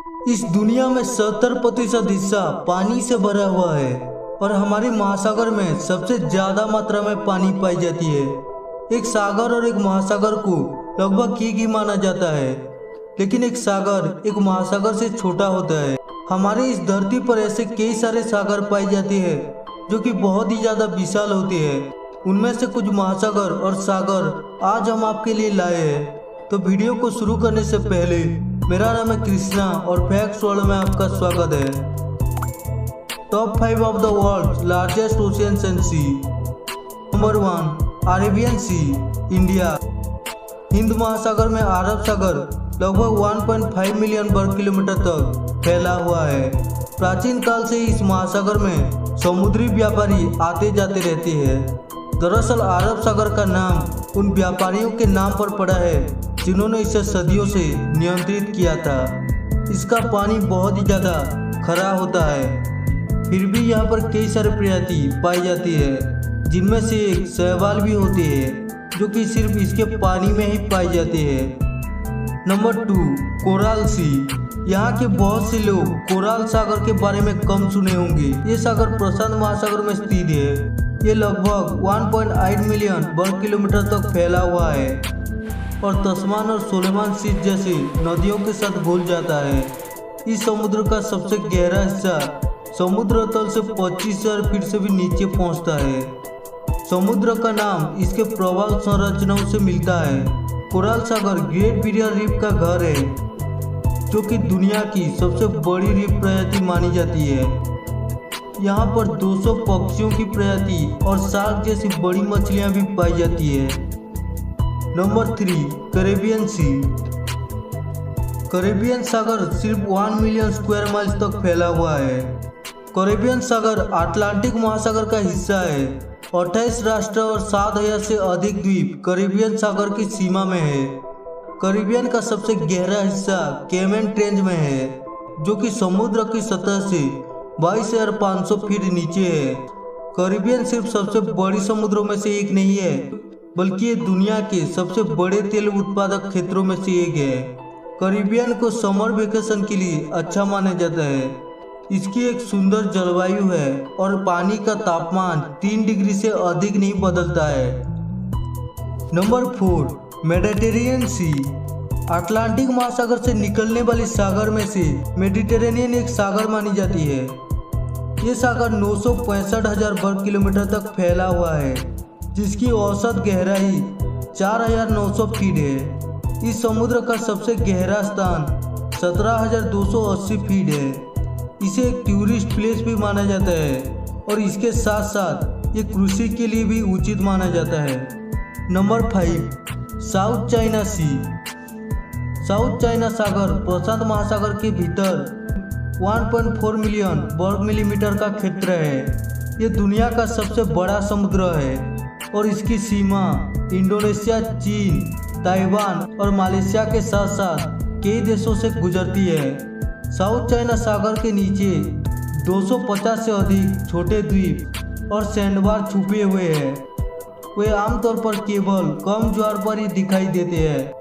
इस दुनिया में 70% हिस्सा पानी से भरा हुआ है और हमारे महासागर में सबसे ज्यादा मात्रा में पानी पाई जाती है। एक सागर और एक महासागर को लगभग एक ही माना जाता है, लेकिन एक सागर एक महासागर से छोटा होता है। हमारे इस धरती पर ऐसे कई सारे सागर पाए जाते हैं जो कि बहुत ही ज्यादा विशाल होते हैं। उनमें से कुछ महासागर और सागर आज हम आपके लिए लाए हैं। तो वीडियो को शुरू करने से पहले मेरा नाम है कृष्णा और फैक्ट्स वर्ल्ड में आपका स्वागत है। Top 5 of the world largest oceans and sea. Number 1 Arabian sea, India. Hind Mahasagar में अरब सागर लगभग 1.5 मिलियन वर्ग किलोमीटर तक फैला हुआ है। प्राचीन काल से इस महासागर में समुद्री व्यापारी आते जाते रहते हैं। दरअसल अरब सागर का नाम उन व्यापारियों के नाम पर पड़ा है जिन्होंने इसे सदियों से नियंत्रित किया था। इसका पानी बहुत ही ज़्यादा खरा होता है, फिर भी यहाँ पर कई सारे प्रजाति पाई जाती है, जिनमें से एक शैवाल भी होते हैं जो कि सिर्फ इसके पानी में ही पाई जाते हैं। नंबर 2 कोराल सी। यहाँ के बहुत से लोग कोराल सागर के बारे में कम सुने होंगे। ये सागर प्रशांत महासागर में स्थित है। ये लगभग 1.8 मिलियन वर्ग किलोमीटर तक फैला हुआ है और तस्मान और सोलेमान सी जैसी नदियों के साथ घुल जाता है। इस समुद्र का सबसे गहरा हिस्सा समुद्र तल से 25,000 फीट से भी नीचे पहुंचता है। समुद्र का नाम इसके प्रवाल संरचनाओं से मिलता है। कोराल सागर ग्रेट बैरियर रीफ का घर है, जो कि दुनिया की सबसे बड़ी रीफ प्रजाति मानी जाती है। यहाँ पर 200 पक्षियों की प्रजाति और शार्क जैसी बड़ी मछलियाँ भी पाई जाती है। Number 3 Caribbean sea. कैरेबियन सागर सिर्फ 1 मिलियन स्क्वायर माइल्स तक फैला हुआ है। कैरेबियन सागर अटलांटिक महासागर का हिस्सा है। 28 राष्ट्र और 7,000 से अधिक द्वीप कैरेबियन सागर की सीमा में है। कैरेबियन का सबसे गहरा हिस्सा केमेन ट्रेंच में है, जो कि समुद्र की सतह से 22,500 फीट नीचे है। कैरेबियन सिर्फ सबसे बड़ी समुद्रों में से एक नहीं है, बल्कि ये दुनिया के सबसे बड़े तेल उत्पादक क्षेत्रों में से एक है। कैरेबियन को समर वेकेशन के लिए अच्छा माना जाता है। इसकी एक सुंदर जलवायु है और पानी का तापमान 3 डिग्री से अधिक नहीं बदलता है। नंबर 4 मेडिटेरेनियन सी। अटलांटिक महासागर से निकलने वाली सागर में से मेडिटेरेनियन एक सागर मानी जाती है। ये सागर 965,000 वर्ग किलोमीटर तक फैला हुआ है, जिसकी औसत गहराई 4,900 फीट है। इस समुद्र का सबसे गहरा स्थान 17,280 फीट है। इसे एक टूरिस्ट प्लेस भी माना जाता है और इसके साथ साथ ये कृषि के लिए भी उचित माना जाता है। नंबर 5 साउथ चाइना सी। साउथ चाइना सागर प्रशांत महासागर के भीतर 1.4 मिलियन वर्ग मिलीमीटर का क्षेत्र है। ये दुनिया का सबसे बड़ा समुद्र है और इसकी सीमा इंडोनेशिया, चीन, ताइवान और मलेशिया के साथ साथ कई देशों से गुजरती है। साउथ चाइना सागर के नीचे 250 से अधिक छोटे द्वीप और सैंडबार छुपे हुए हैं। वे आमतौर पर केवल कम ज्वार पर ही दिखाई देते हैं।